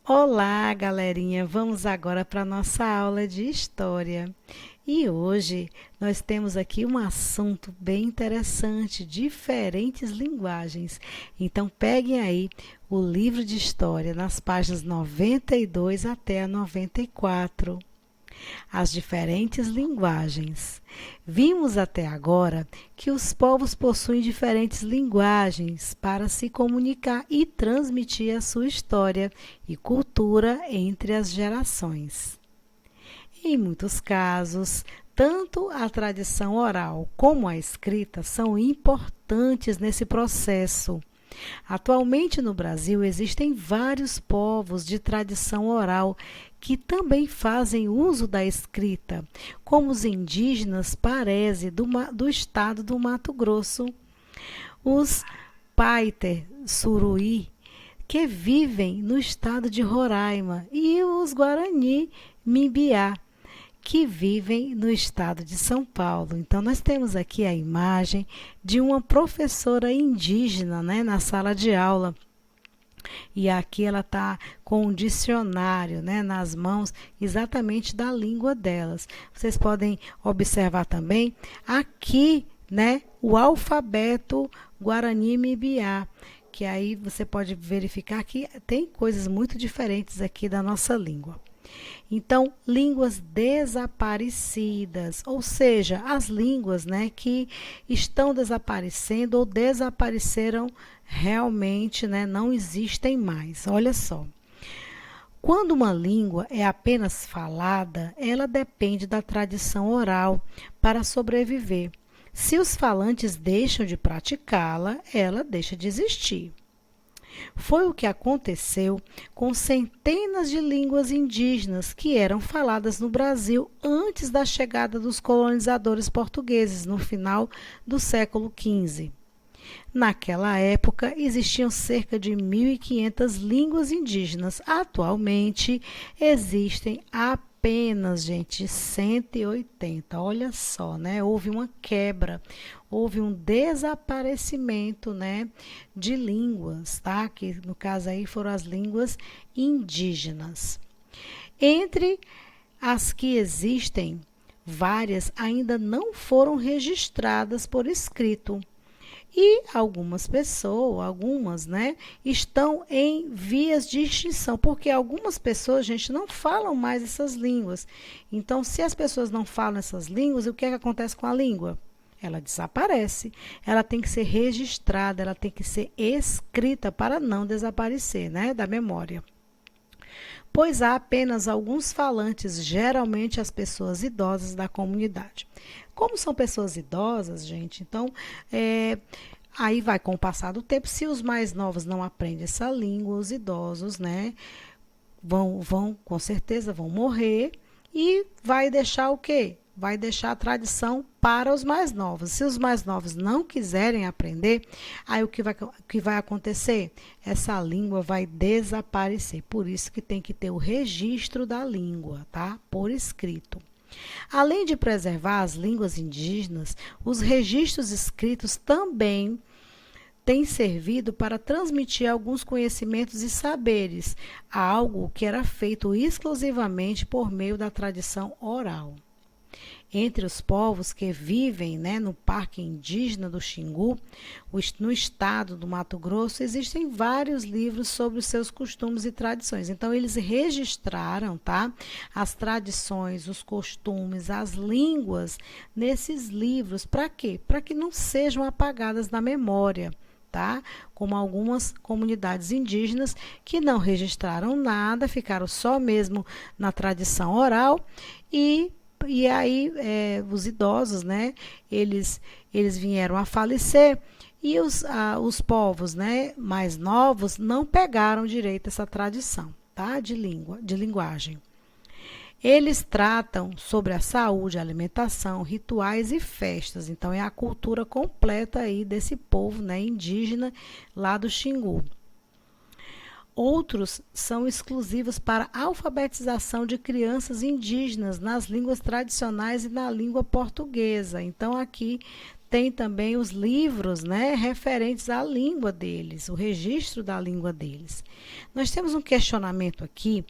Olá, galerinha! Vamos agora para a nossa aula de história. E hoje nós temos aqui um assunto bem interessante, diferentes linguagens. Então peguem aí o livro de história nas páginas 92 até a 94. As diferentes linguagens. Vimos até agora que os povos possuem diferentes linguagens para se comunicar e transmitir a sua história e cultura entre as gerações. Em muitos casos, tanto a tradição oral como a escrita são importantes nesse processo. Atualmente no Brasil existem vários povos de tradição oral que também fazem uso da escrita, como os indígenas Parese do estado do Mato Grosso, os Paiter Suruí, que vivem no estado de Roraima, e os Guarani Mimbiá, que vivem no estado de São Paulo. Então, nós temos aqui a imagem de uma professora indígena, né, na sala de aula. E aqui ela está com um dicionário, né, nas mãos, exatamente da língua delas. Vocês podem observar também aqui, né, o alfabeto Guarani Mimbiá, que aí você pode verificar que tem coisas muito diferentes aqui da nossa língua. Então, línguas desaparecidas, ou seja, as línguas, né, que estão desaparecendo ou desapareceram realmente, né, não existem mais. Olha só. Quando uma língua é apenas falada, ela depende da tradição oral para sobreviver. Se os falantes deixam de praticá-la, ela deixa de existir. Foi o que aconteceu com centenas de línguas indígenas que eram faladas no Brasil antes da chegada dos colonizadores portugueses, no final do século XV. Naquela época, existiam cerca de 1.500 línguas indígenas. Atualmente, existem apenas, gente, 180. Olha só, né? Houve uma quebra, houve um desaparecimento, né, de línguas, tá? Que no caso aí foram as línguas indígenas. Entre as que existem, várias ainda não foram registradas por escrito. E algumas, né, estão em vias de extinção, porque algumas pessoas, gente, não falam mais essas línguas. Então, se as pessoas não falam essas línguas, o que é que acontece com a língua? Ela desaparece. Ela tem que ser registrada, ela tem que ser escrita para não desaparecer, né, da memória. Pois há apenas alguns falantes, geralmente as pessoas idosas da comunidade. Como são pessoas idosas, gente, então aí vai com o passar do tempo, se os mais novos não aprendem essa língua, os idosos, né, vão com certeza vão morrer e vai deixar o quê? Vai deixar a tradição para os mais novos. Se os mais novos não quiserem aprender, aí o que vai acontecer? Essa língua vai desaparecer. Por isso que tem que ter o registro da língua, tá? Por escrito. Além de preservar as línguas indígenas, os registros escritos também têm servido para transmitir alguns conhecimentos e saberes, algo que era feito exclusivamente por meio da tradição oral. Entre os povos que vivem, né, no Parque Indígena do Xingu, no estado do Mato Grosso, existem vários livros sobre os seus costumes e tradições. Então, eles registraram, tá, as tradições, os costumes, as línguas nesses livros. Para quê? Para que não sejam apagadas da memória. Tá? Como algumas comunidades indígenas que não registraram nada, ficaram só mesmo na tradição oral e aí os idosos, né, eles vieram a falecer e os povos, né, mais novos não pegaram direito essa tradição, tá, de linguagem. Eles tratam sobre a saúde, alimentação, rituais e festas. Então é a cultura completa aí desse povo, né, indígena lá do Xingu. Outros são exclusivos para a alfabetização de crianças indígenas nas línguas tradicionais e na língua portuguesa. Então, aqui tem também os livros, né, referentes à língua deles, o registro da língua deles. Nós temos um questionamento aqui,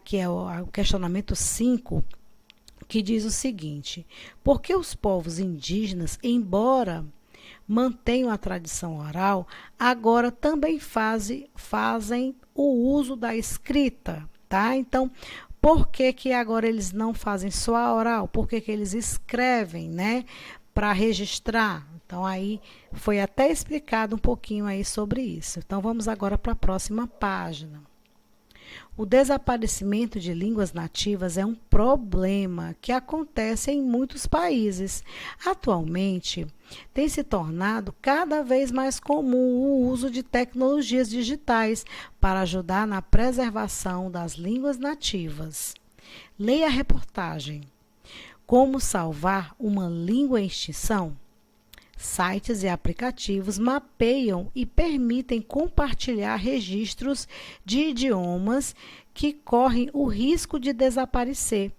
que é o questionamento 5, que diz o seguinte: por que os povos indígenas, embora mantenham a tradição oral, agora também fazem o uso da escrita, tá? Então, por que que agora eles não fazem só a oral? Por que que eles escrevem, né, para registrar? Então, aí foi até explicado um pouquinho aí sobre isso. Então, vamos agora para a próxima página. O desaparecimento de línguas nativas é um problema que acontece em muitos países. Atualmente, tem se tornado cada vez mais comum o uso de tecnologias digitais para ajudar na preservação das línguas nativas. Leia a reportagem. Como salvar uma língua em extinção? Sites e aplicativos mapeiam e permitem compartilhar registros de idiomas que correm o risco de desaparecer.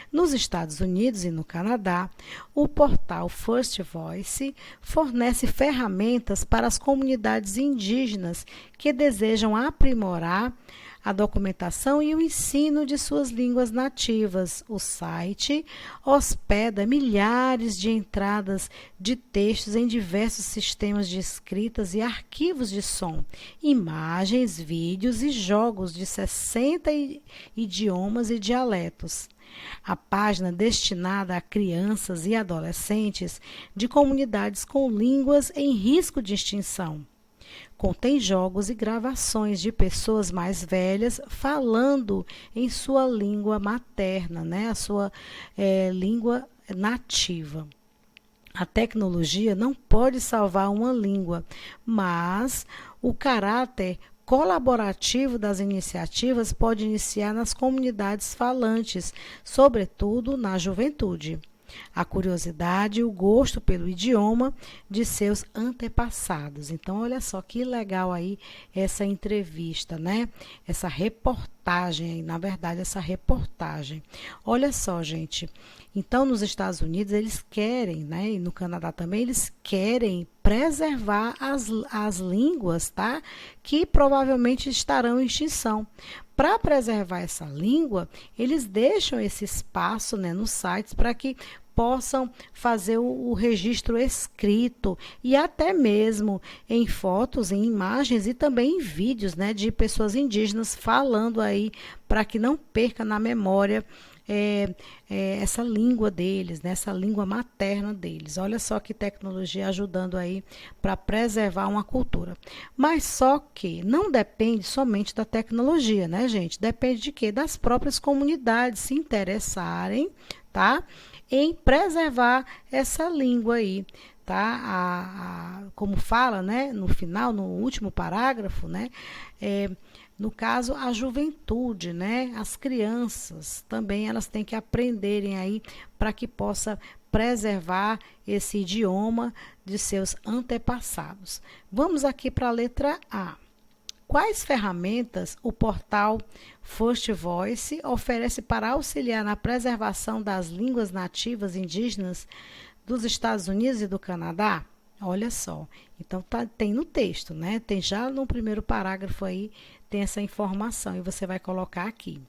Nos Estados Unidos e no Canadá, o portal First Voice fornece ferramentas para as comunidades indígenas que desejam aprimorar a documentação e o ensino de suas línguas nativas. O site hospeda milhares de entradas de textos em diversos sistemas de escritas e arquivos de som, imagens, vídeos e jogos de 60 idiomas e dialetos. A página destinada a crianças e adolescentes de comunidades com línguas em risco de extinção. Contém jogos e gravações de pessoas mais velhas falando em sua língua materna, né? A sua língua nativa. A tecnologia não pode salvar uma língua, mas o caráter colaborativo das iniciativas pode iniciar nas comunidades falantes, sobretudo na juventude. A curiosidade e o gosto pelo idioma de seus antepassados. Então, olha só que legal aí essa entrevista, né? Essa reportagem, na verdade, essa reportagem. Olha só, gente. Então, nos Estados Unidos, eles querem, né? E no Canadá também, eles querem preservar as línguas, tá? Que provavelmente estarão em extinção. Para preservar essa língua, eles deixam esse espaço, né, nos sites para que possam fazer o registro escrito e até mesmo em fotos, em imagens e também em vídeos, né, de pessoas indígenas falando aí para que não perca na memória essa língua deles, né, essa língua materna deles. Olha só que tecnologia ajudando aí para preservar uma cultura. Mas só que não depende somente da tecnologia, né, gente? Depende de quê? Das próprias comunidades se interessarem, tá? Em preservar essa língua aí, tá? Como fala, né, no final, no último parágrafo, né, no caso, a juventude, né, as crianças também elas têm que aprenderem aí para que possa preservar esse idioma de seus antepassados. Vamos aqui para a letra A. Quais ferramentas o portal First Voice oferece para auxiliar na preservação das línguas nativas indígenas dos Estados Unidos e do Canadá? Olha só, então tem no texto, né? Tem já no primeiro parágrafo aí, tem essa informação e você vai colocar aqui.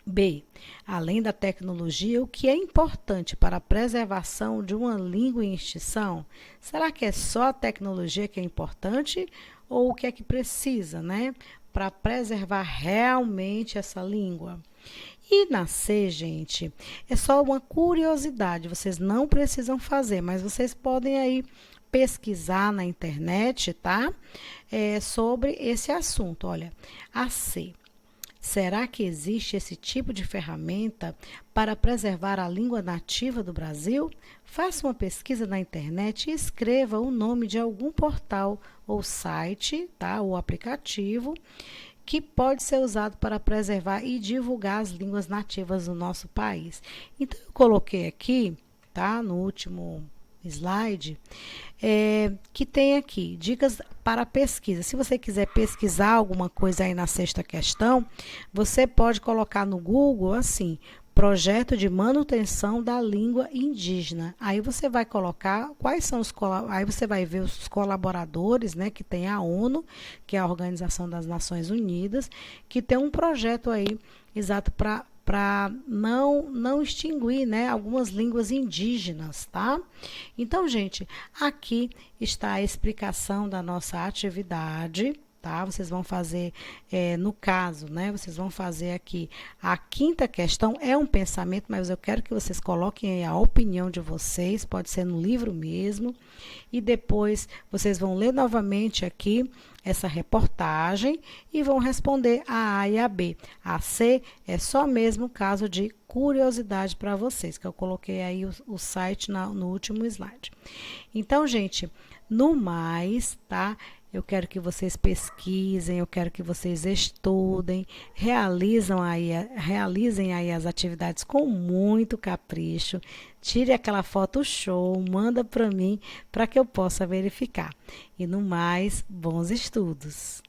B. Além da tecnologia, o que é importante para a preservação de uma língua em extinção? Será que é só a tecnologia que é importante ou o que é que precisa, né, para preservar realmente essa língua? E nascer, gente, é só uma curiosidade, vocês não precisam fazer, mas vocês podem aí pesquisar na internet, tá? Sobre esse assunto. Olha, a C. Será que existe esse tipo de ferramenta para preservar a língua nativa do Brasil? Faça uma pesquisa na internet e escreva o nome de algum portal ou site, tá? Ou aplicativo que pode ser usado para preservar e divulgar as línguas nativas do nosso país. Então, eu coloquei aqui, tá? No último slide, que tem aqui dicas para pesquisa. Se você quiser pesquisar alguma coisa aí na sexta questão, você pode colocar no Google assim, projeto de manutenção da língua indígena. Aí você vai colocar quais são aí você vai ver os colaboradores, né, que tem a ONU, que é a Organização das Nações Unidas, que tem um projeto aí exato para não extinguir, né, algumas línguas indígenas, tá? Então, gente, aqui está a explicação da nossa atividade, tá? Vocês vão fazer, no caso, né, vocês vão fazer aqui a quinta questão, é um pensamento, mas eu quero que vocês coloquem aí a opinião de vocês, pode ser no livro mesmo, e depois vocês vão ler novamente aqui essa reportagem e vão responder a A e a B. A C é só mesmo caso de curiosidade para vocês, que eu coloquei aí o site no último slide. Então, gente, no mais, tá? Eu quero que vocês pesquisem, eu quero que vocês estudem, realizem aí as atividades com muito capricho. Tire aquela foto show, manda para mim para que eu possa verificar. E no mais, bons estudos!